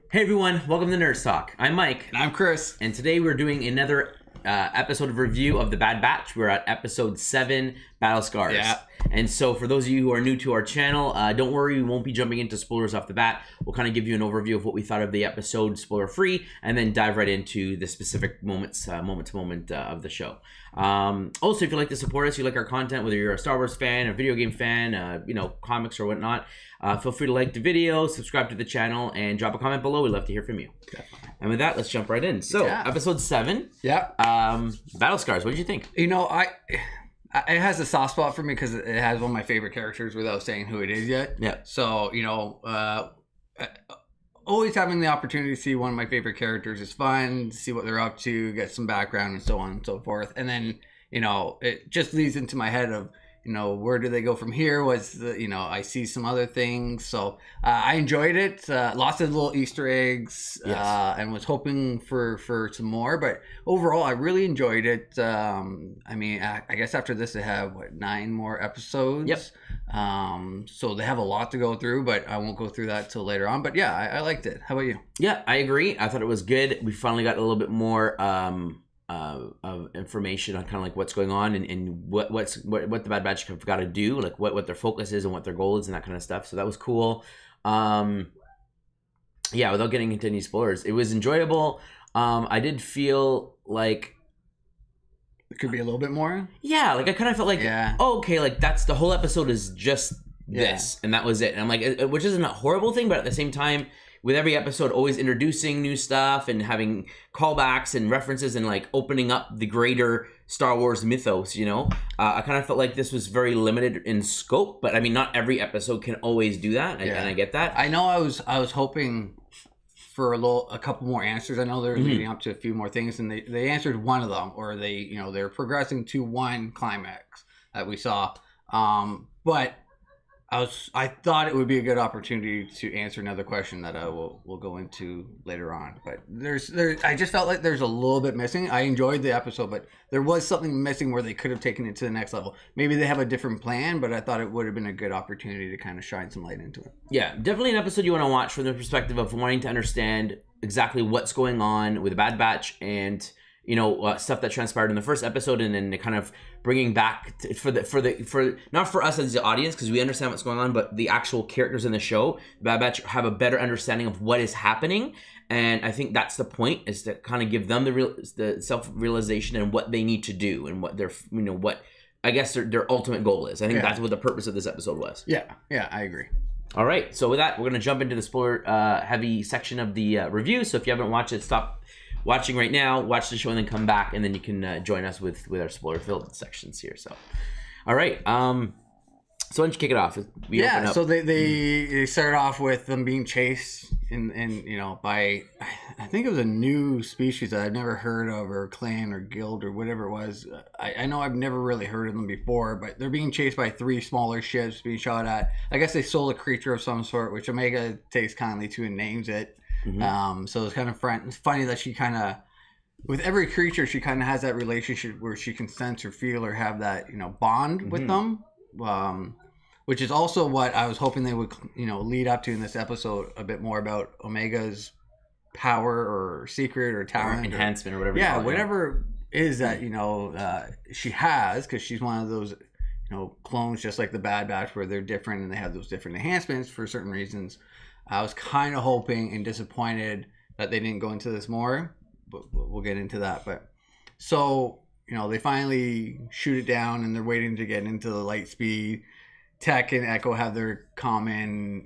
Hey everyone, welcome to Nerd Talk. I'm Mike, And I'm Chris. and today we're doing another episode of review of The Bad Batch. We're at episode 7, Battle Scars. Yeah. And so for those of you who are new to our channel, don't worry, we won't be jumping into spoilers off the bat. We'll kind of give you an overview of what we thought of the episode, spoiler-free, and then dive right into the specific moments, moment-to-moment of the show. Also, if you'd like to support us, you like our content, whether you're a Star Wars fan, a video game fan, comics or whatnot, feel free to like the video, subscribe to the channel, and drop a comment below. We'd love to hear from you. And with that, let's jump right in. So, episode 7, Yeah. Battle Scars. What did you think? You know, it has a soft spot for me because it has one of my favorite characters without saying who it is yet. Yeah. So, always having the opportunity to see one of my favorite characters is fun, to see what they're up to, get some background and so on and so forth. And then, it just leads into my head of, where do they go from here? I see some other things. So I enjoyed it. Lots of little Easter eggs, Yes. and was hoping for some more. But overall, I really enjoyed it. I guess after this, they have, 9 more episodes? Yep. So they have a lot to go through, but I won't go through that till later on. But yeah, I liked it. How about you? Yeah, I agree. I thought it was good. We finally got a little bit more of information on kind of like what's going on and what the Bad Batch have got to do, like what their focus is and what their goal is and that kind of stuff. So that was cool. Yeah, without getting into any spoilers, it was enjoyable. I did feel like, It could be a little bit more. yeah, like I kind of felt like, oh, okay, like that's the whole episode is just this, and that was it. And I'm like, which isn't a horrible thing, but at the same time, with every episode always introducing new stuff and having callbacks and references and like opening up the greater Star Wars mythos, I kind of felt like this was very limited in scope, but I mean, not every episode can always do that, and I get that. I know I was hoping for a couple more answers. I know they're leading up to a few more things, and they answered one of them, or they're progressing to one climax that we saw. But I thought it would be a good opportunity to answer another question that I will go into later on. But I just felt like there's a little bit missing. I enjoyed the episode, but there was something missing where they could have taken it to the next level. Maybe they have a different plan, but I thought it would have been a good opportunity to kind of shine some light into it. Yeah, definitely an episode you want to watch from the perspective of wanting to understand exactly what's going on with the Bad Batch and stuff that transpired in the first episode, and then kind of bringing back for not for us as the audience, because we understand what's going on, but the actual characters in the show, Bad Batch, have a better understanding of what is happening. And I think that's the point, is to kind of give them the self-realization and what they need to do and what their what I guess their ultimate goal is. I think that's what the purpose of this episode was. Yeah, I agree. All right, so with that, we're going to jump into the spoiler heavy section of the review. So if you haven't watched it, stop watching right now, watch the show, and then come back, and then you can join us with our spoiler-filled sections here. So, all right. So why don't you kick it off? So they start off with them being chased by, I think it was a new species that I've never heard of, or clan or guild or whatever it was. I know I've never really heard of them before, but they're being chased by 3 smaller ships being shot at. I guess they stole a creature of some sort, which Omega takes kindly to and names it. So it's kind of funny that she kind of, with every creature, she kind of has that relationship where she can sense or feel or have that, bond with them. Which is also what I was hoping they would, lead up to in this episode, a bit more about Omega's power or secret or talent. Or enhancement or whatever. Yeah, whatever is that, she has, because she's one of those, clones just like the Bad Batch, where they're different and they have those different enhancements for certain reasons. I was kind of hoping and disappointed that they didn't go into this more, but we'll get into that. But so, they finally shoot it down and they're waiting to get into the light speed. Tech and Echo have their common,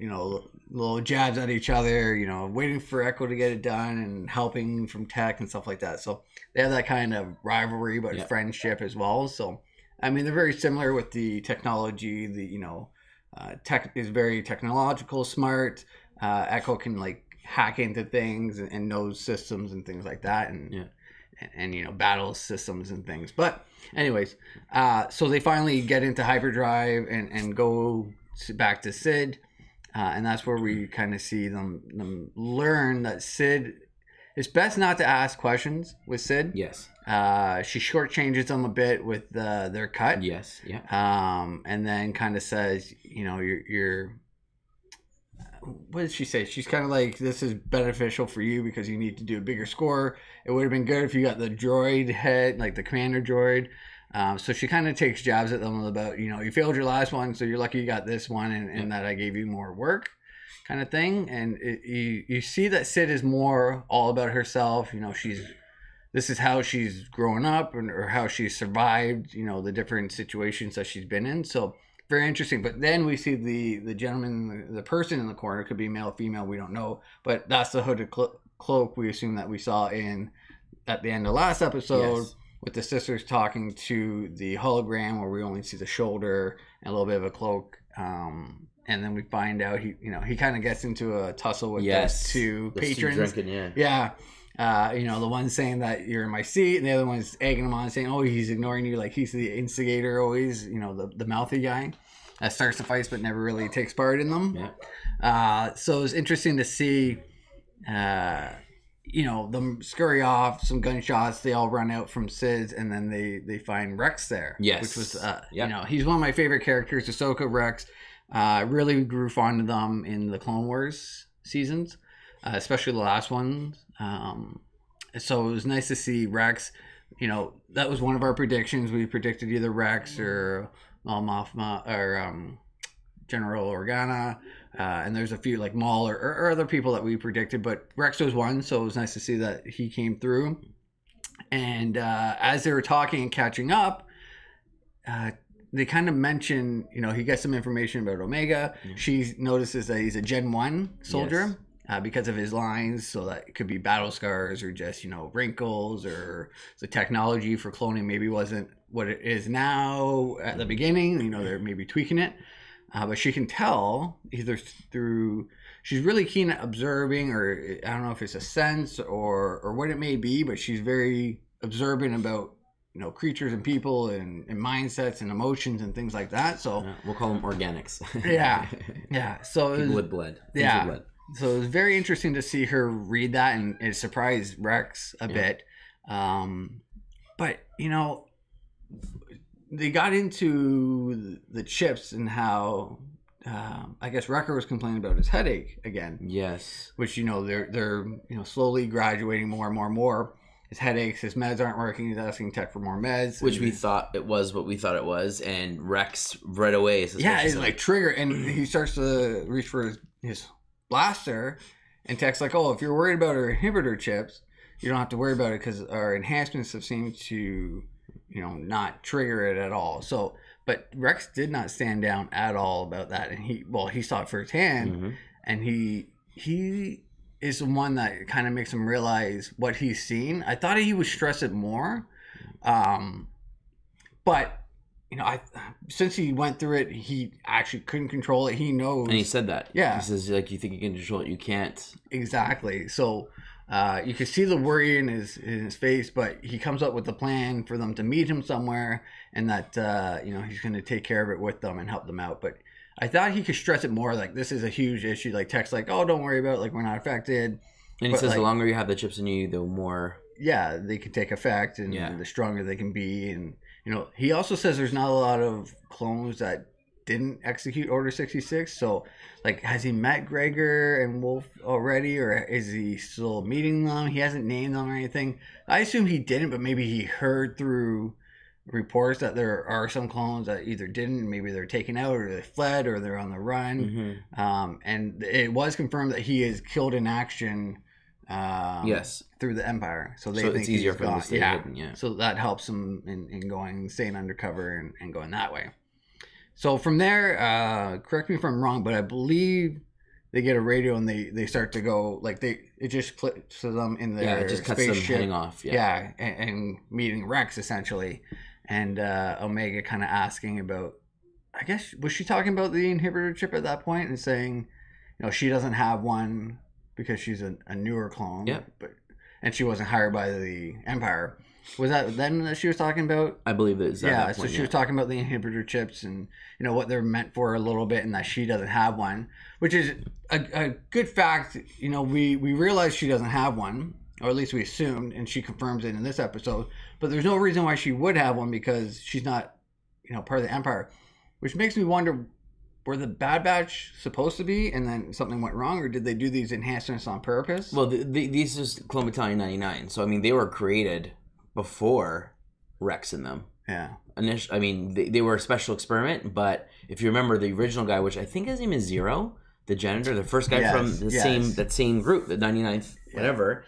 little jabs at each other, waiting for Echo to get it done and helping from Tech and stuff like that. So they have that kind of rivalry, but friendship as well. So, I mean, they're very similar with the technology. Tech is very technological, smart. Echo can hack into things and knows systems and things like that, and battle systems and things. But anyways, so they finally get into hyperdrive and go back to Sid, and that's where we kind of see them learn that Sid, it's best not to ask questions with Sid. Yes. She shortchanges them a bit with their cut. Yes. Yeah. And then kind of says, you're what did she say? She's kind of like, this is beneficial for you because you need to do a bigger score. It would have been good if you got the droid head, like the commander droid. So she kind of takes jabs at them about, you failed your last one, so you're lucky you got this one, and that I gave you more work, kind of thing. And you see that Sid is more all about herself. This is how she's grown up, or how she's survived, the different situations that she's been in. So very interesting. But then we see the gentleman, the person in the corner, could be male, female, we don't know, but that's the hooded cloak we assume that we saw at the end of last episode. Yes. With the sisters talking to the hologram, where we only see the shoulder and a little bit of a cloak, and then we find out he kind of gets into a tussle with those two patrons. Drinking, yeah. The one saying that you're in my seat, and the other one's egging him on, saying, "Oh, he's ignoring you, like he's the instigator always." The mouthy guy that starts the fights but never really takes part in them. Yeah. So it's interesting to see. Them scurry off, some gunshots, they all run out from Sid's, and then they find Rex there. Yes. Which was, he's one of my favorite characters, Ahsoka, Rex. Really grew fond of them in the Clone Wars seasons, especially the last one. So it was nice to see Rex. That was one of our predictions. We predicted either Rex or Mol Mothma or General Organa. And there's a few like Maul or other people that we predicted, but Rex was one, so it was nice to see that he came through. And as they were talking and catching up, they kind of mention, he gets some information about Omega. Mm-hmm. She notices that he's a Gen 1 soldier. Yes. Because of his lines, so that it could be battle scars or just, wrinkles, or the technology for cloning maybe wasn't what it is now at the beginning. They're maybe tweaking it. But she can tell either through, she's really keen at observing, or I don't know if it's a sense or what it may be, but she's very observant about, creatures and people and mindsets and emotions and things like that. So we'll call them organics. Yeah. So people with blood. Yeah. With blood. So it was very interesting to see her read that, and it surprised Rex a bit. But, they got into the chips and how I guess Wrecker was complaining about his headache again. Yes. Which they're slowly graduating more and more. His headaches, his meds aren't working. He's asking Tech for more meds. Which we thought it was what we thought it was, and Rex right away says, it's like trigger, and he starts to reach for his blaster, and Tech's like, "Oh, if you're worried about our inhibitor chips, you don't have to worry about it because our enhancements have seemed to." Not trigger it at all. So, but Rex did not stand down at all about that. And he saw it firsthand. Mm-hmm. And he is the one that kind of makes him realize what he's seen. I thought he would stress it more. But, since he went through it, he actually couldn't control it. He knows. And he said that. Yeah. He says, you think you can control it, you can't. Exactly. So, you can see the worry in his face, but he comes up with a plan for them to meet him somewhere, and that he's going to take care of it with them and help them out. But I thought he could stress it more, like this is a huge issue. Like Tech's like, "Oh, don't worry about it. Like we're not affected." And he says, the longer you have the chips in you, the more they can take effect, and the stronger they can be. And he also says there's not a lot of clones that didn't execute Order 66. So, like, has he met Gregor and Wolf already, or is he still meeting them? He hasn't named them or anything. I assume he didn't, but maybe he heard through reports that there are some clones that either didn't, maybe they're taken out, or they fled, or they're on the run. Mm-hmm. And it was confirmed that he is killed in action. Through the Empire, so think it's easier for him to stay hidden. Yeah, so that helps him in staying undercover and going that way. So from there, correct me if I'm wrong, but I believe they get a radio and they start to go, like it just clips to them in their it just cuts them heading off. And meeting Rex essentially, and Omega kind of asking about, I guess, was she talking about the inhibitor chip at that point and saying, she doesn't have one because she's a newer clone. Yeah, and she wasn't hired by the Empire. Was that then that she was talking about? I believe that is. Yeah, so she was talking about the inhibitor chips and what they're meant for a little bit, and that she doesn't have one, which is a good fact. We realize she doesn't have one, or at least we assumed, and she confirms it in this episode. But there's no reason why she would have one because she's not, part of the Empire, which makes me wonder were the Bad Batch supposed to be, and then something went wrong, or did they do these enhancements on purpose? Well, these is Clone Battalion 99, so I mean they were created before Rex in them. Yeah. I mean they were a special experiment, but if you remember the original guy, which I think his name is Zero, the janitor, the first guy from the same group, the 99th whatever.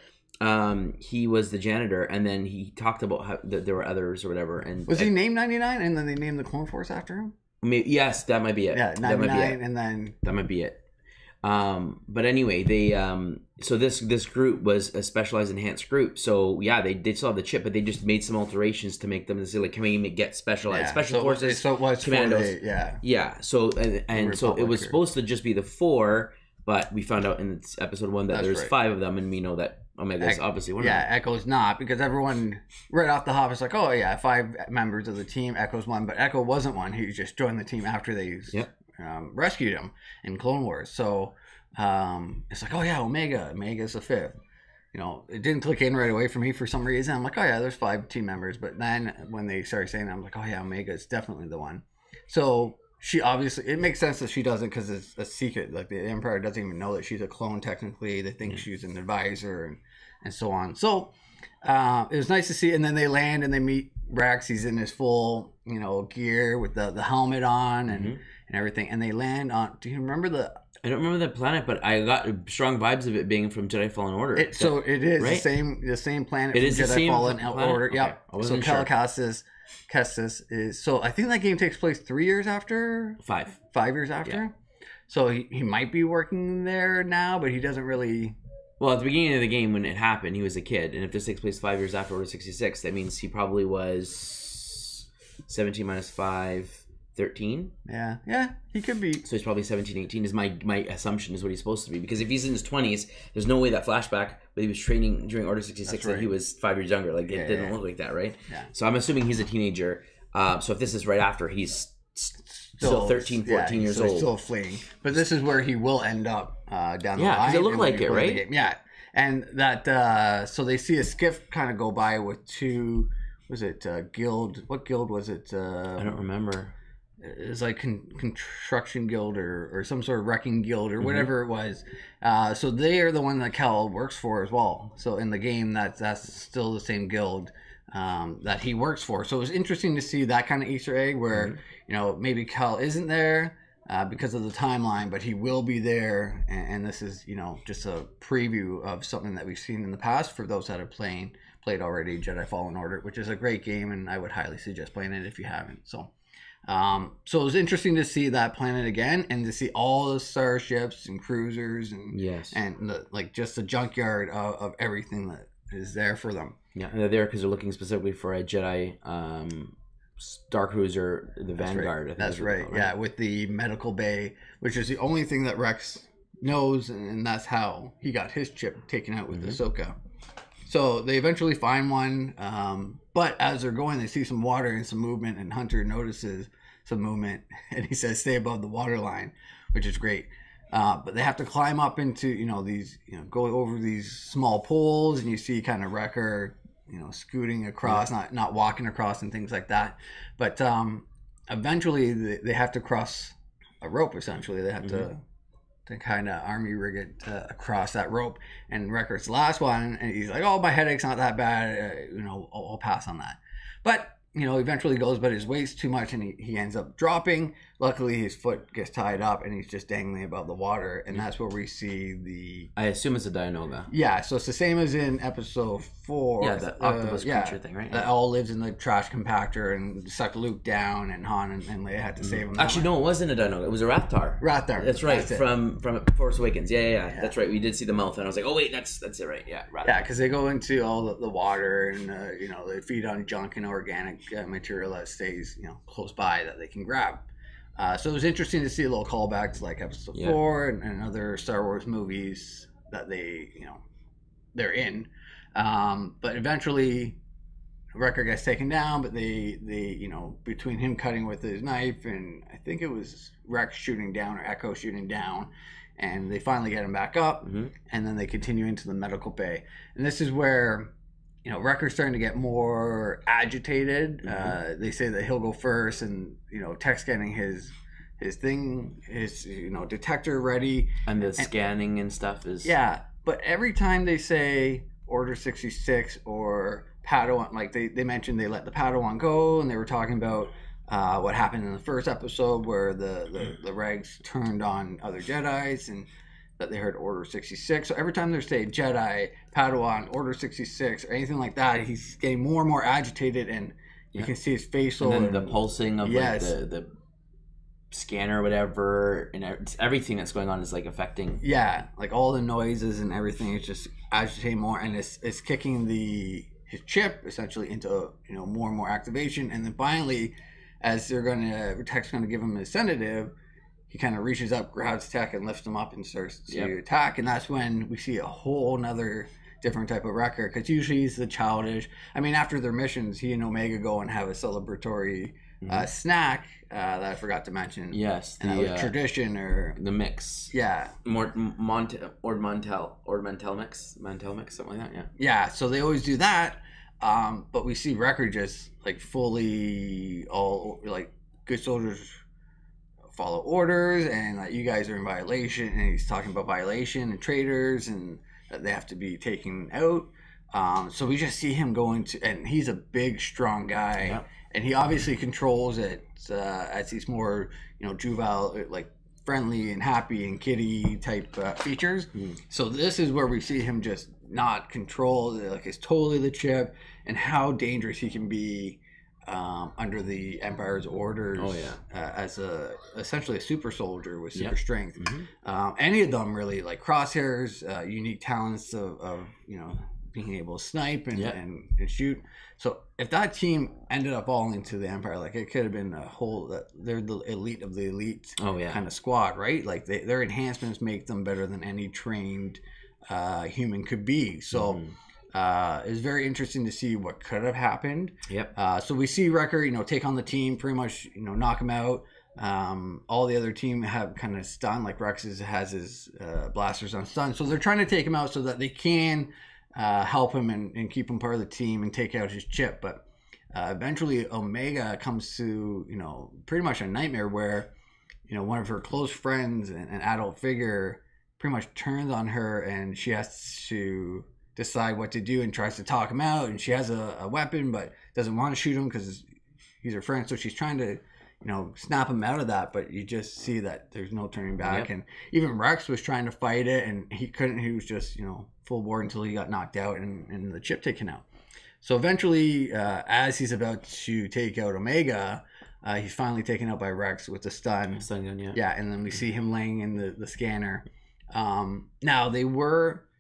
He was the janitor, and then he talked about how that there were others or whatever. And was he named 99, and then they named the Clone Force after him? Yes, that might be it. Yeah, 99, and then that might be it. But anyway, they so this group was a specialized enhanced group. So yeah, they still have the chip, but they just made some alterations to make them to say like, can we get specialized special forces? So it was commandos. Yeah. So and so it was supposed to just be the 4, but we found out in episode 1 that there's 5 of them, and we know that Omega's obviously one of them. Yeah, Echo's not, because everyone right off the hop is like, oh yeah, 5 members of the team, Echo's one, but Echo wasn't one. He just joined the team after they rescued him in Clone Wars. So it's like, oh yeah, Omega's the 5th. You know, it didn't click in right away for me for some reason. I'm like, oh yeah, there's 5 team members. But then when they started saying that, I'm like, oh yeah, Omega is definitely the one. So she obviously, it makes sense that she doesn't, because it's a secret. Like the Empire doesn't even know that she's a clone technically. They think she's an advisor and so on. So it was nice to see. And then they land and they meet Rex. He's in his full, gear with the helmet on and everything. And they land on, do you remember I don't remember the planet, but I got strong vibes of it being from Jedi Fallen Order. So it is right? the same planet from Jedi Fallen Order. Okay. Yep. So Kestis is, so I think that game takes place 3 years after? 5 years after? Yeah. So he might be working there now, but he doesn't really... Well, at the beginning of the game when it happened, he was a kid. And if this takes place 5 years after Order 66, that means he probably was 17 minus 5... 13. Yeah, he could be. So he's probably 17, 18 is my assumption is what he's supposed to be, because if he's in his 20s, there's no way that flashback, but he was training during Order 66 that he was 5 years younger. Like it didn't look like that, right? Yeah. So I'm assuming he's a teenager. So if this is right after, he's still 13, 14 years old. He's still fleeing. But this is where he will end up down the line. Yeah, because it looked like it, right? Yeah. And that, so they see a skiff kind of go by with 2, was it guild? What guild was it? I don't remember. It's like construction guild or some sort of wrecking guild or whatever it was. So they are the one that Cal works for as well. So in the game, that's still the same guild that he works for. So it was interesting to see that kind of Easter egg where maybe Cal isn't there because of the timeline, but he will be there. And this is just a preview of something that we've seen in the past for those that have played already Jedi Fallen Order, which is a great game, and I would highly suggest playing it if you haven't. So it was interesting to see that planet again and to see all the starships and cruisers and just the junkyard of everything that is there for them. Yeah, and they're there because they're looking specifically for a Jedi Star Cruiser, the Vanguard. Right. That's right. Yeah, with the medical bay, which is the only thing that Rex knows, and that's how he got his chip taken out with Ahsoka. So they eventually find one, but as they're going, they see some water and some movement, and Hunter notices some movement, and he says, "Stay above the water line," which is great. But they have to climb up into these, go over these small poles, and you see kind of Wrecker, scooting across, not walking across and things like that. But eventually, they have to cross a rope. Essentially, they have to kind of army rig it across that rope, and Wrecker's the last one, and he's like, oh, my headache's not that bad, I'll pass on that. But eventually goes, but his weight's too much, and he ends up dropping. Luckily his foot gets tied up and he's just dangling above the water, and that's where we see I assume it's a Dianoga. Yeah, so it's the same as in episode 4. Yeah, the octopus creature thing, right? That all lives in the trash compactor and sucked Luke down, and Han and Leia had to save him. Actually, no, it wasn't a Dianoga. It was a Rathtar. That's right. From Force Awakens. Yeah. That's right. We did see the mouth, and I was like, oh wait, that's it, right? Yeah, Rathtar. Yeah, because they go into all the water, and they feed on junk and organic material that stays close by that they can grab. So it was interesting to see a little callback to like episode 4 and other Star Wars movies that they're in. But eventually Wrecker gets taken down, but they between him cutting with his knife and I think it was Rex shooting down or Echo shooting down, and they finally get him back up, and then they continue into the medical bay. And this is where Wrecker's starting to get more agitated. They say that he'll go first, and Tech's getting his his thing, his detector ready, And the scanning and stuff is yeah. But every time they say Order 66 or Padawan, like they mentioned they let the Padawan go, and they were talking about what happened in the first episode where the Regs turned on other Jedis and that they heard Order 66. So every time they say Jedi, Padawan, Order 66, or anything like that, he's getting more and more agitated, and you can see his facial and then the pulsing of yes. like the scanner or whatever, and everything that's going on is like affecting. Yeah, like all the noises and everything is just agitating more, and it's kicking his chip essentially into more and more activation, and then finally, as Tech's gonna give him a sedative, he kind of reaches up, grabs Tech, and lifts him up and starts to attack, and that's when we see a whole nother different type of Wrecker, because usually he's the childish. I mean, after their missions, he and Omega go and have a celebratory snack that I forgot to mention. Yes, and that was tradition or the mix. Yeah, Mantel mix, something like that. Yeah. Yeah, so they always do that, but we see Wrecker just like fully all like good soldiers follow orders, and like you guys are in violation, and he's talking about violation and traitors, and that they have to be taken out. So we just see him going to, and he's a big, strong guy. Yep. And he obviously controls it as he's more, juvenile, like friendly and happy and kitty type features. So this is where we see him just not control, like it's totally the chip, and how dangerous he can be under the Empire's orders. Oh yeah. As essentially a super soldier with super strength. Any of them really, like Crosshair's unique talents of being able to snipe and shoot. So if that team ended up falling to the Empire, like it could have been a whole, they're the elite of the elite kind of squad, right? Like their enhancements make them better than any trained human could be. So it's very interesting to see what could have happened. So we see Wrecker, take on the team, pretty much, knock him out. All the other team have kind of stunned, like Rex has his blasters on stun. So they're trying to take him out so that they can help him and keep him part of the team and take out his chip. But eventually Omega comes to, pretty much a nightmare where, one of her close friends, an adult figure, pretty much turns on her, and she has to decide what to do and tries to talk him out. And she has a weapon, but doesn't want to shoot him because he's her friend. So she's trying to, snap him out of that, but you just see that there's no turning back. And even Rex was trying to fight it, and he couldn't. He was just, full bore until he got knocked out and the chip taken out. So eventually, as he's about to take out Omega, he's finally taken out by Rex with the stun. Stun gun, yeah. Yeah, and then we see him laying in the scanner. Now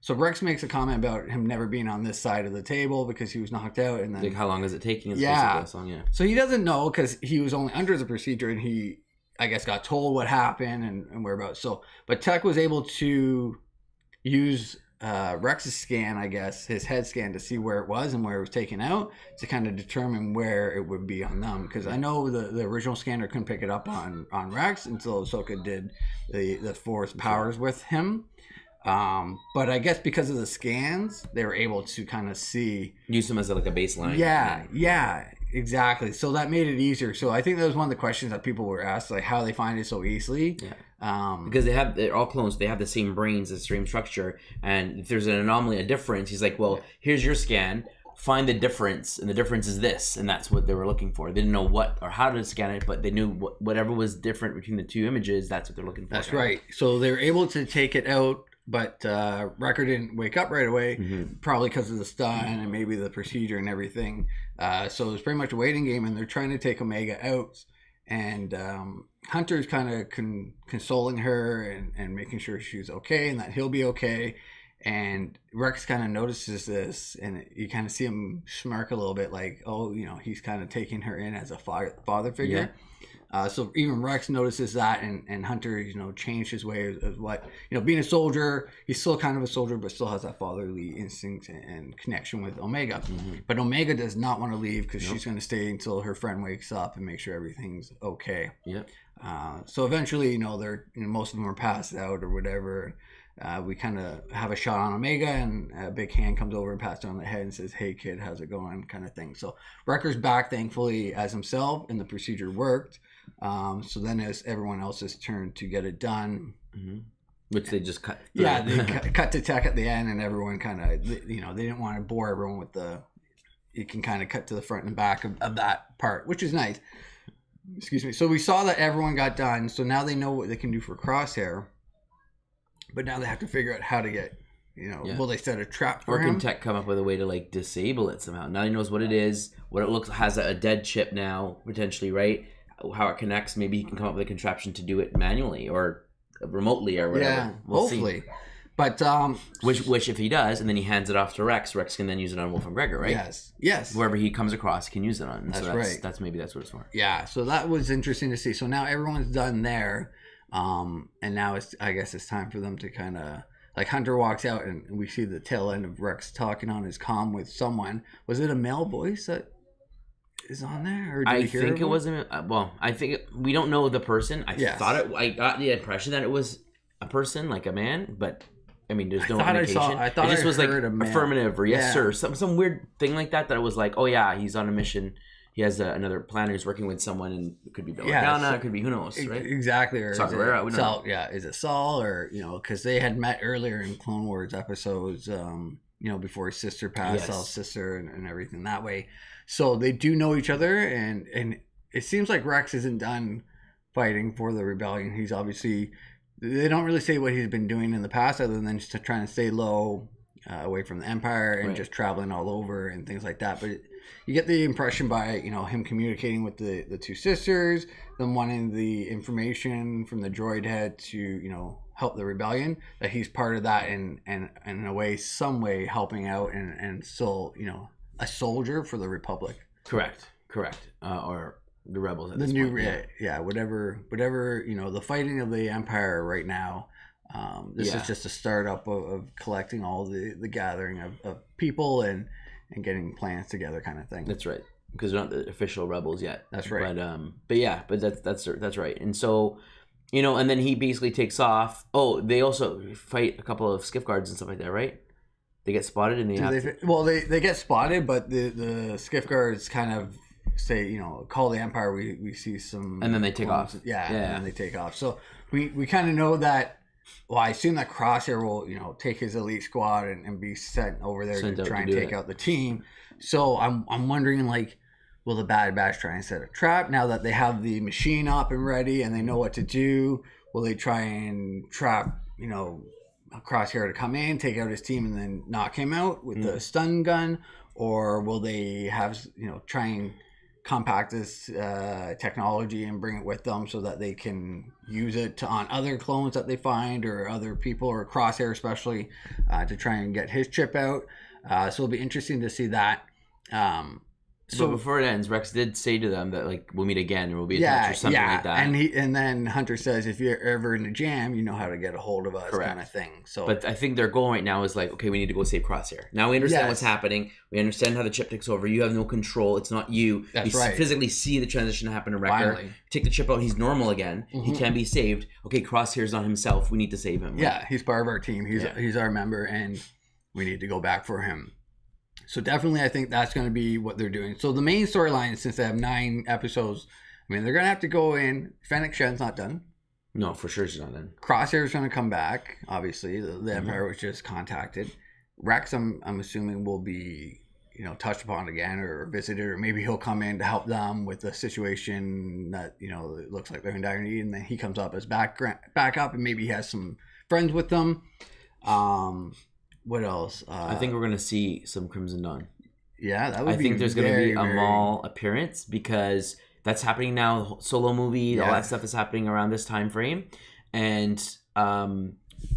so Rex makes a comment about him never being on this side of the table because he was knocked out, and then like how long is it taking? So he doesn't know because he was only under the procedure, and he, I guess, got told what happened and whereabouts. So, but Tech was able to use Rex's scan, I guess, his head scan, to see where it was and where it was taken out, to kind of determine where it would be on them. Because I know the original scanner couldn't pick it up on Rex until Ahsoka did the Force powers with him. But I guess because of the scans, they were able to kind of use them as like a baseline. Yeah, exactly. So that made it easier. So I think that was one of the questions that people were asked, like how they find it so easily. Because they're all clones. They have the same brains, the same structure, and if there's an anomaly, a difference, he's like, well, here's your scan. Find the difference, and the difference is this, and that's what they were looking for. They didn't know what or how to scan it, but they knew whatever was different between the two images, that's what they're looking for. That's right. So they were able to take it out, but Wrecker didn't wake up right away, probably because of the stun and maybe the procedure and everything. So it was pretty much a waiting game, and they're trying to take Omega out. And Hunter's kind of consoling her and making sure she's okay and that he'll be okay. And Rex kind of notices this, and you kind of see him smirk a little bit, like, oh, he's kind of taking her in as a father figure. So even Rex notices that, and Hunter, changed his way of what, being a soldier, he's still kind of a soldier, but still has that fatherly instinct and connection with Omega. But Omega does not want to leave because she's going to stay until her friend wakes up and make sure everything's okay. So eventually, they're, most of them are passed out or whatever. We kind of have a shot on Omega, and a big hand comes over and pats her on the head and says, "Hey kid, how's it going?" kind of thing. So Wrecker's back, thankfully, as himself, and the procedure worked. So then it's everyone else's turn to get it done. Mm-hmm. Which they just cut. Yeah, they cut to tech at the end, and everyone kind of, they didn't want to bore everyone with you can kind of cut to the front and back of that part, which is nice. Excuse me. So we saw that everyone got done. So now they know what they can do for Crosshair. But now they have to figure out how to get, will they set a trap for him? Or can him? Tech come up with a way to like disable it somehow? Now he knows what it is, what it looks, has a dead chip now, potentially, right? How it connects. Maybe he can come up with a contraption to do it manually or remotely or whatever. Yeah, we'll hopefully. See. But which if he does, and then he hands it off to Rex, Rex can then use it on Wolf and Gregor, right? Yes. Whoever he comes across, he can use it on. That's right. That's what it's for. Yeah. So that was interesting to see. So now everyone's done there, and now I guess it's time for them to kind of, like, Hunter walks out and we see the tail end of Rex talking on his comm with someone. Was it a male voice that is on there? Or I think it wasn't. Well, I think we don't know the person. I got the impression that it was a person, like a man, but. I mean, there's no indication. I thought it just was like affirmative or yes sir, some weird thing like that. That it was like, oh yeah, he's on a mission. He has another planner. He's working with someone, and it could be Belladonna, it could be who knows, right? Exactly. Or Saw Saul, yeah, is it Saul or because they had met earlier in Clone Wars episodes, before his sister passed, Saul's sister, and everything that way. So they do know each other, and it seems like Rex isn't done fighting for the rebellion. He's obviously. They don't really say what he's been doing in the past other than just trying to stay low, away from the Empire and just traveling all over and things like that. But you get the impression by, him communicating with the two sisters, them wanting the information from the droid head to, help the rebellion, that he's part of that and in a way, some way helping out and still, a soldier for the Republic. Correct. Or the rebels at the this new point, whatever the fighting of the Empire right now, this is just a startup of collecting all the gathering of people and getting plans together, kind of thing. That's right, because they're not the official rebels yet. That's right. But that's right. And so and then he basically takes off. Oh, they also fight a couple of skiff guards and stuff like that, right? They get spotted and they get spotted, but the skiff guards kind of say, call the Empire, we see some, and then they take off. And then they take off. So we kind of know that. Well, I assume that Crosshair will take his elite squad and be sent over there to try and take out the team. So I'm wondering, like, will the Bad Batch try and set a trap now that they have the machine up and ready and they know what to do? Will they try and trap Crosshair to come in, take out his team, and then knock him out with the stun gun? Or will they have try and compact this technology and bring it with them so that they can use it on other clones that they find or other people, or Crosshair especially, to try and get his chip out. So it'll be interesting to see that. So before it ends, Rex did say to them that, like, we'll meet again and we'll be in touch or something like that. And then Hunter says, if you're ever in a jam, you know how to get a hold of us. Correct. Kind of thing. So, but I think their goal right now is like, okay, we need to go save Crosshair. Now we understand what's happening. We understand how the chip takes over. You have no control. It's not you. That's right. Physically see the transition happen to Wrecker. Take the chip out. He's normal again. Mm-hmm. He can be saved. Okay, Crosshair's on himself. We need to save him. Yeah, he's part of our team. He's our member, and we need to go back for him. So definitely, I think that's going to be what they're doing. So the main storyline, since they have 9 episodes, I mean, they're going to have to go in. Fennec Shen's not done. No, for sure she's not done. Crosshair's going to come back. Obviously, the Empire was just contacted. Rex, I'm assuming, will be touched upon again or visited, or maybe he'll come in to help them with the situation that it looks like they're in dire need, and then he comes up as backup, and maybe he has some friends with them. What else? I think we're going to see some Crimson Dawn. Yeah, that would be. I think there's going to be a Maul appearance, because that's happening now. Solo movie, all that stuff is happening around this time frame, and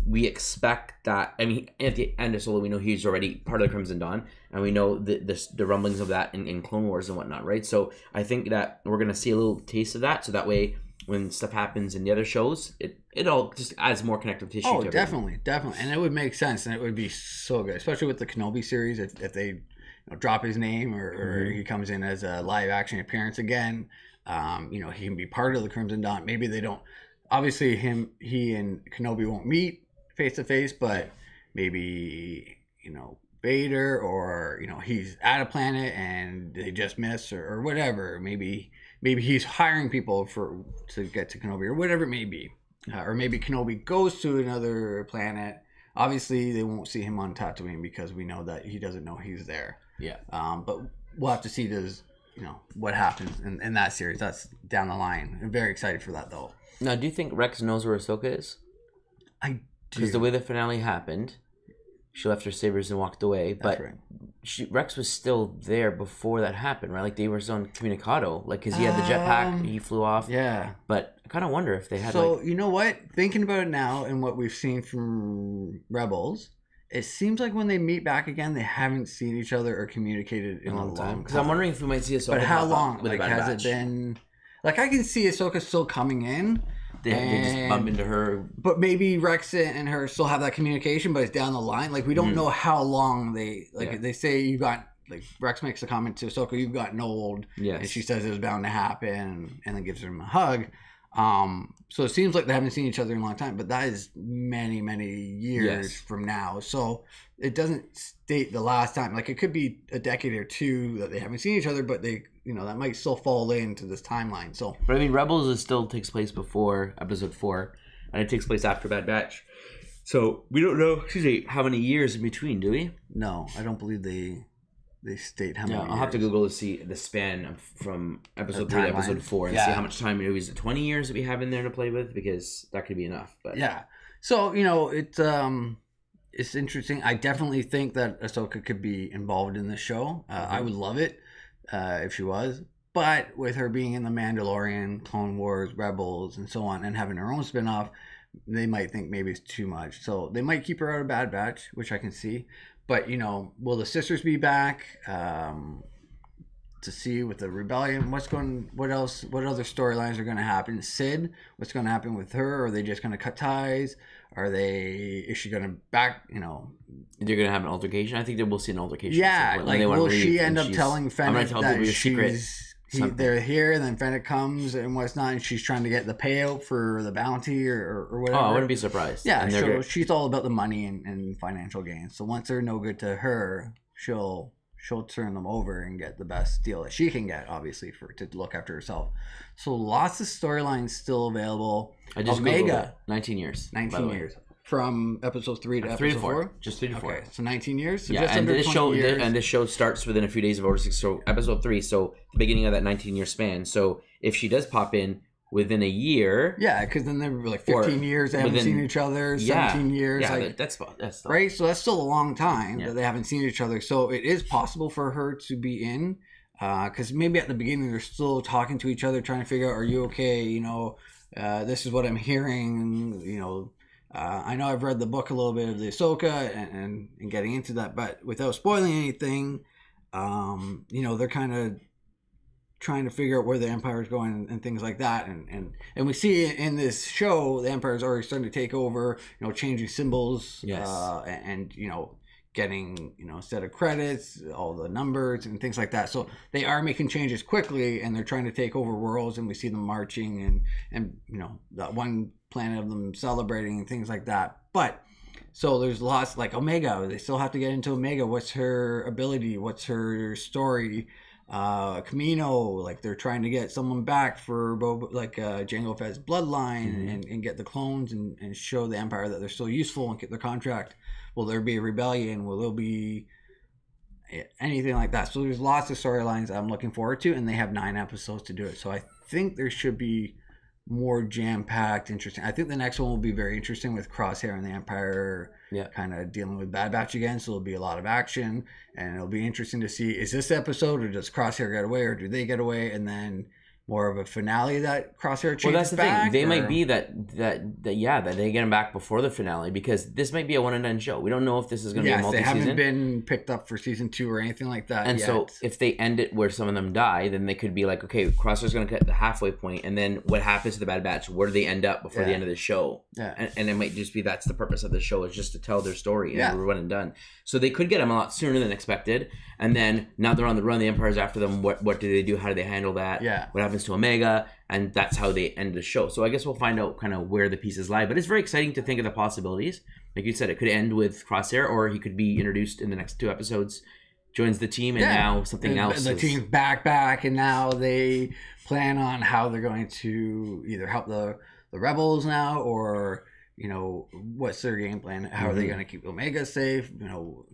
we expect that. I mean, at the end of Solo, we know he's already part of the Crimson Dawn, and we know the rumblings of that in Clone Wars and whatnot, right? So I think that we're going to see a little taste of that, so that way, when stuff happens in the other shows, it all just adds more connective tissue. Oh, definitely, and it would make sense, and it would be so good, especially with the Kenobi series. If they drop his name, or he comes in as a live action appearance again, he can be part of the Crimson Dawn. Maybe they don't. Obviously, he and Kenobi won't meet face to face, but maybe Vader, or he's at a planet and they just miss, or whatever. Maybe he's hiring people to get to Kenobi, or whatever it may be. Or maybe Kenobi goes to another planet. Obviously, they won't see him on Tatooine because we know that he doesn't know he's there. Yeah. But we'll have to see what happens in that series. That's down the line. I'm very excited for that, though. Now, do you think Rex knows where Ahsoka is? I do. Because the way the finale happened, she left her sabers and walked away. That's But right. Rex was still there before that happened, right? Like, they were still on Communicado. Like, because he had the jetpack, he flew off. Yeah. But I kind of wonder if they had, So, you know what? Thinking about it now and what we've seen from Rebels, it seems like when they meet back again, they haven't seen each other or communicated in a long time. Because I'm wondering if we might see Ahsoka. But how pop up long? with Like, the Bad has Batch. it been... Like, I can see Ahsoka still coming in. They just bump into her. But maybe Rex and her still have that communication, but it's down the line. Like, we don't know how long they... Like, Yeah. they say you got... Like, Rex makes a comment to Ahsoka, you've gotten old. Yes. And she says it was bound to happen, and then gives him a hug. So it seems like they haven't seen each other in a long time, but that is many, many years Yes. from now. So it doesn't state the last time. Like, it could be a decade or two that they haven't seen each other, but they, that might still fall into this timeline. So, But I mean, Rebels still takes place before Episode 4, and it takes place after Bad Batch. So we don't know, how many years in between, do we? no, I don't believe they state how many Yeah, I'll have to years. Google to see the span from Episode The 3 to timeline. Episode 4 and Yeah. see how much time, is it 20 years that we have in there to play with? Because that could be enough. But Yeah. So, it's interesting. I definitely think that Ahsoka could be involved in this show. I would love it if she was. But with her being in The Mandalorian, Clone Wars, Rebels, and so on, and having her own spinoff, they might think maybe it's too much. So they might keep her out of Bad Batch, which I can see. But, will the sisters be back? To see with the rebellion, what other storylines are going to happen? Sid, what's going to happen with her? Are they just going to cut ties? Is she going to back, they're going to have an altercation. I think that we'll see an altercation. at some yeah, point when like, they wanna will she leave end and up she's- telling I'm gonna Fennec tell that people your secret. something. they're here, and then Fennec comes and what's not, and she's trying to get the payout for the bounty or Oh, whatever? I wouldn't be surprised. Yeah, And so they're she's all about the money and financial gain. So once they're no good to her, she'll turn them over and get the best deal that she can get, obviously, to look after herself. So lots of storylines still available. I just Omega, Googled it. 19 years. by the 19 way. years. From episode 3 to 3 episode to 4. 4? Just 3 to 4. Okay, so 19 years? So Yeah, just and under this 20 show years. this show starts within a few days of Order 6. So episode 3, so the beginning of that 19-year span. So if she does pop in within a year, Yeah, because then they were like Or 15 years, they haven't within- seen each other, yeah, 17 years. yeah, like, that's right? So that's still a long time Yeah. that they haven't seen each other. So it is possible for her to be in, because maybe at the beginning they're still talking to each other, trying to figure out, are you okay? This is what I'm hearing. I know I've read the book a little bit of the Ahsoka and getting into that, but without spoiling anything, they're kind of trying to figure out where the Empire is going and things like that. And we see in this show, the Empire is already starting to take over, changing symbols, Yes. and getting, instead of credits, all the numbers and things like that. So they are making changes quickly, and they're trying to take over worlds, and we see them marching and that one planet of them celebrating and things like that. But so there's lots, like Omega, they still have to get into Omega. What's her ability? What's her story? Camino, like they're trying to get someone back for Jango Fett's bloodline, and get the clones and show the Empire that they're still useful and get their contract. Will there be a rebellion? Will there be anything like that? So there's lots of storylines I'm looking forward to, and they have 9 episodes to do it. So I think there should be more jam-packed, interesting. I think the next one will be very interesting with Crosshair and the Empire, kind of dealing with Bad Batch again. So there'll be a lot of action, and it'll be interesting to see, is this episode, or does Crosshair get away, or do they get away, and then more of a finale that Crosshair changes Well, that's the back, thing. They or... might be that they get him back before the finale, because this might be a one and done show. We don't know if this is going to be a Yes, they multi-season. haven't been picked up for season 2 or anything like that And yet. so if they end it where some of them die, then they could be like, okay, Crosshair's going to cut the halfway point, and then what happens to the Bad Batch? Where do they end up before the end of the show? Yeah. And it might just be that's the purpose of the show, is just to tell their story, and Yeah. we're one and done. So they could get them a lot sooner than expected, and then now they're on the run. The Empire's after them. What do they do? How do they handle that? Yeah. What happens to Omega? And that's how they end the show. So I guess we'll find out kind of where the pieces lie. But it's very exciting to think of the possibilities. like you said, it could end with Crosshair, or he could be introduced in the next 2 episodes, joins the team, and now something else. The team's back, and now they plan on how they're going to either help the rebels now, or what's their game plan? How are they going to keep Omega safe?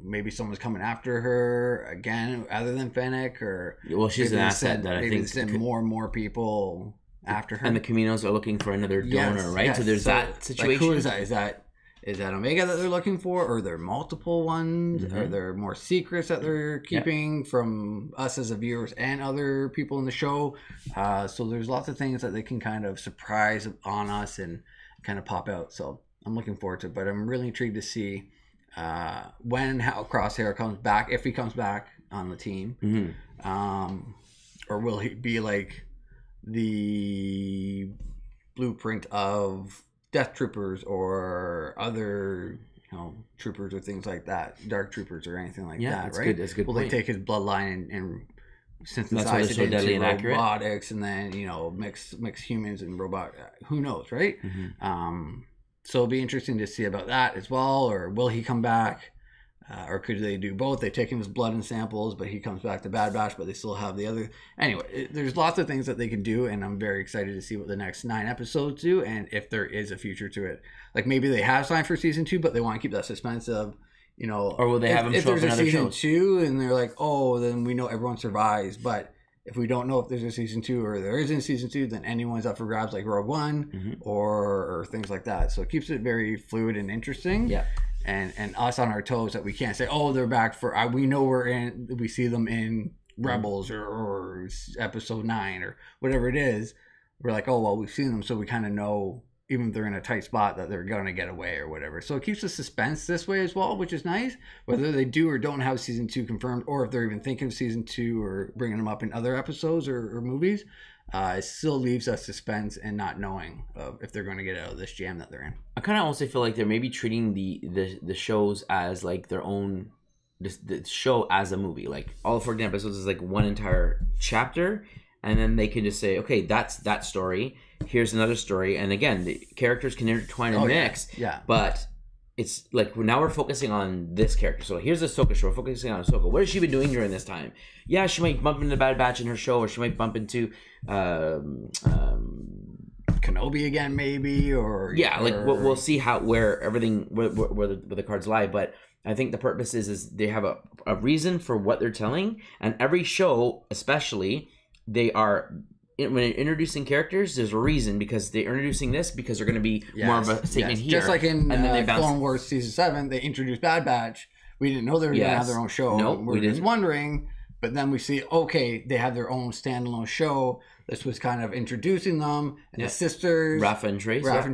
Maybe someone's coming after her again, other than Fennec, or she's an asset that I think send more and more people after her. And the Caminos are looking for another donor, right? Yes. So there's that situation. Who is that? Is that Omega that they're looking for, or are there multiple ones? Are there more secrets that they're keeping from us as a viewers and other people in the show? So there's lots of things that they can kind of surprise on us and kind of pop out. So I'm looking forward to it, but I'm really intrigued to see how Crosshair comes back, if he comes back on the team, or will he be like the blueprint of Death Troopers or other troopers or things like that, Dark Troopers or anything like that, right? That's a good Will point. they take his bloodline and synthesize it into robotics, and then mix humans and robot? Who knows, right? So it'll be interesting to see about that as well. Or will he come back, or could they do both? They take him his blood and samples, but he comes back to Bad Batch, but they still have the other. Anyway, there's lots of things that they can do, and I'm very excited to see what the next 9 episodes do, and if there is a future to it. Like maybe they have signed for season 2, but they want to keep that suspense of or will they have him show up in other season shows? 2 and they're like, oh, then we know everyone survives. But if we don't know if there's a season 2 or there isn't season 2, then anyone's up for grabs, like Rogue One or things like that. So it keeps it very fluid and interesting. Yeah. And us on our toes, that we can't say, oh, they're back for. We know we see them in Rebels or episode 9 or whatever it is. We're like, oh well, we've seen them, so we kind of know, even if they're in a tight spot, that they're going to get away or whatever. So it keeps the suspense this way as well, which is nice. Whether they do or don't have season 2 confirmed, or if they're even thinking of season 2 or bringing them up in other episodes or movies, it still leaves us suspense and not knowing if they're going to get out of this jam that they're in. I kind of also feel like they're maybe treating the shows as like their own, the show as a movie. Like all 14 episodes is like one entire chapter, and then they can just say, okay, that's that story. Here's another story, and again, the characters can intertwine and mix. Yeah. But it's like now we're focusing on this character. So here's Ahsoka show. We're focusing on Ahsoka. What has she been doing during this time? Yeah, she might bump into Bad Batch in her show, or she might bump into Kenobi again, maybe, or we'll see where everything where the cards lie. But I think the purpose is they have a reason for what they're telling, and every show, especially, they are. When introducing characters, there's a reason, because they're introducing this because they're going to be more of a statement here. Just like in Clone Wars Season 7, they introduced Bad Batch. We didn't know they were going to have their own show. No, we were just wondering. But then we see, okay, they have their own standalone show. This was kind of introducing them. And the sisters. Rafa and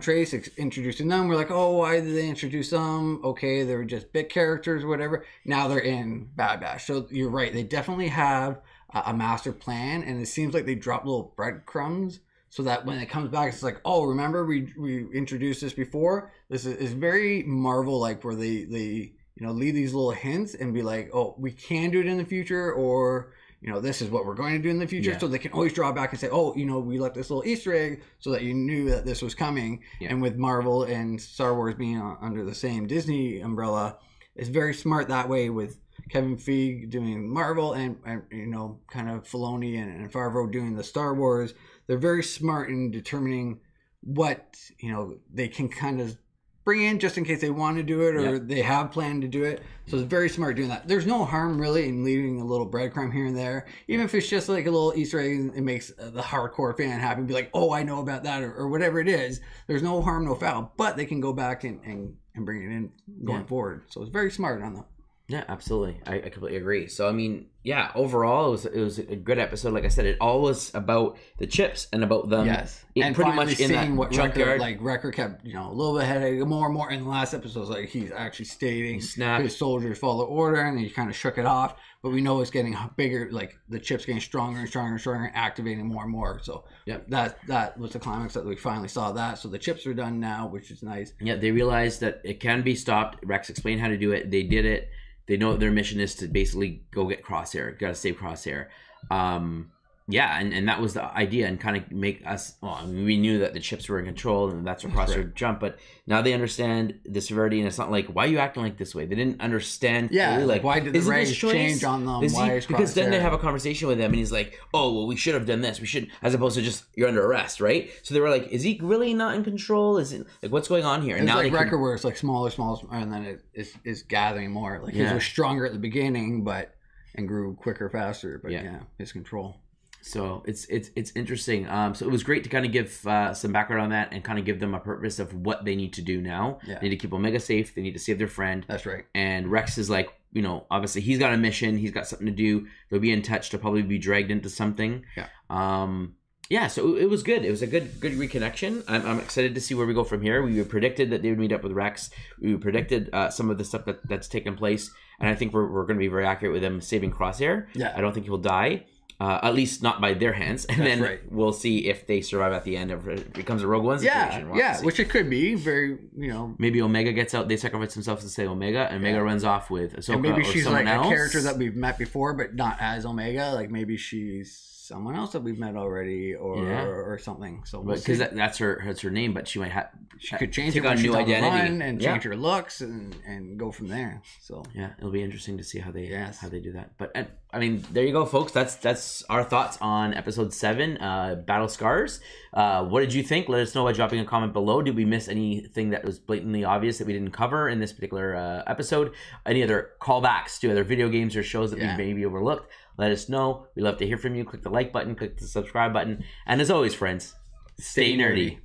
Trace introducing them. We're like, oh, why did they introduce them? Okay, they were just bit characters or whatever. Now they're in Bad Batch. So you're right. They definitely have a master plan. And it seems like they drop little breadcrumbs so that when it comes back, it's like, oh, remember we introduced this before? This is very Marvel-like, where they leave these little hints and be like, oh, we can do it in the future, or, this is what we're going to do in the future. Yeah. So they can always draw back and say, oh, we left this little Easter egg so that you knew that this was coming. Yeah. And with Marvel and Star Wars being under the same Disney umbrella, it's very smart that way, with Kevin Feige doing Marvel and kind of Filoni and Favreau doing the Star Wars. They're very smart in determining what, they can kind of bring in just in case they want to do it, or they have planned to do it. So it's very smart doing that. There's no harm really in leaving a little breadcrumb here and there, even if it's just like a little Easter egg. It makes the hardcore fan happy and be like, oh, I know about that, or whatever it is. There's no harm, no foul. But they can go back and bring it in going forward. So it's very smart on them. Yeah, absolutely. I completely agree. So, I mean, yeah, overall, it was a good episode. Like I said, it all was about the chips and about them. Yes. And pretty much in that what junkyard. Wrecker kept, a little bit ahead, more and more. In the last episode, like he's actually stating his soldiers follow order, and he kind of shook it off. But we know it's getting bigger, like the chips getting stronger and stronger and stronger, and activating more and more. So that was the climax that we finally saw that. So the chips are done now, which is nice. Yeah, they realized that it can be stopped. Rex explained how to do it. They did it. They know their mission is to basically go get Crosshair. Got to save Crosshair. yeah, and that was the idea, and kind of make us. Well, I mean, we knew that the chips were in control, and that's what caused her to jump. But now they understand the severity, and it's not like, why are you acting like this way? They didn't understand. Yeah, clearly, like why did the rays change on them? Because then they have a conversation with him, and he's like, "Oh, well, we should have done this. We should," as opposed to just you're under arrest, right? So they were like, "Is he really not in control? Is it like what's going on here?" And it's now like Wrecker, where it's like smaller, and then it is gathering more. Like his was stronger at the beginning, and grew quicker, faster. But yeah his control. So it's interesting. So it was great to kind of give some background on that and kind of give them a purpose of what they need to do now. Yeah. They need to keep Omega safe. They need to save their friend. That's right. And Rex is like, you know, obviously he's got a mission. He's got something to do. They'll be in touch. They'll probably be dragged into something. Yeah. So it was good. It was a good reconnection. I'm excited to see where we go from here. We predicted that they would meet up with Rex. We predicted some of the stuff that's taken place. And I think we're going to be very accurate with them saving Crosshair. Yeah. I don't think he'll die. At least not by their hands, and That's then we'll see if they survive at the end. If it becomes a Rogue One situation, which it could be. Very, maybe Omega gets out. They sacrifice themselves to say Omega, and Omega runs off with Ahsoka and maybe she's like else. A character that we've met before, but not as Omega. Like maybe she's someone else that we've met already, or something. So because that's her name, but she might have could change take on new identity and change her looks and go from there. So yeah, it'll be interesting to see how they do that. But I mean, there you go, folks. That's our thoughts on episode 7, Battle Scars. What did you think? Let us know by dropping a comment below. Did we miss anything that was blatantly obvious that we didn't cover in this particular episode? Any other callbacks to other video games or shows that we maybe overlooked? Let us know. We love to hear from you. Click the like button, click the subscribe button. And as always, friends, stay nerdy.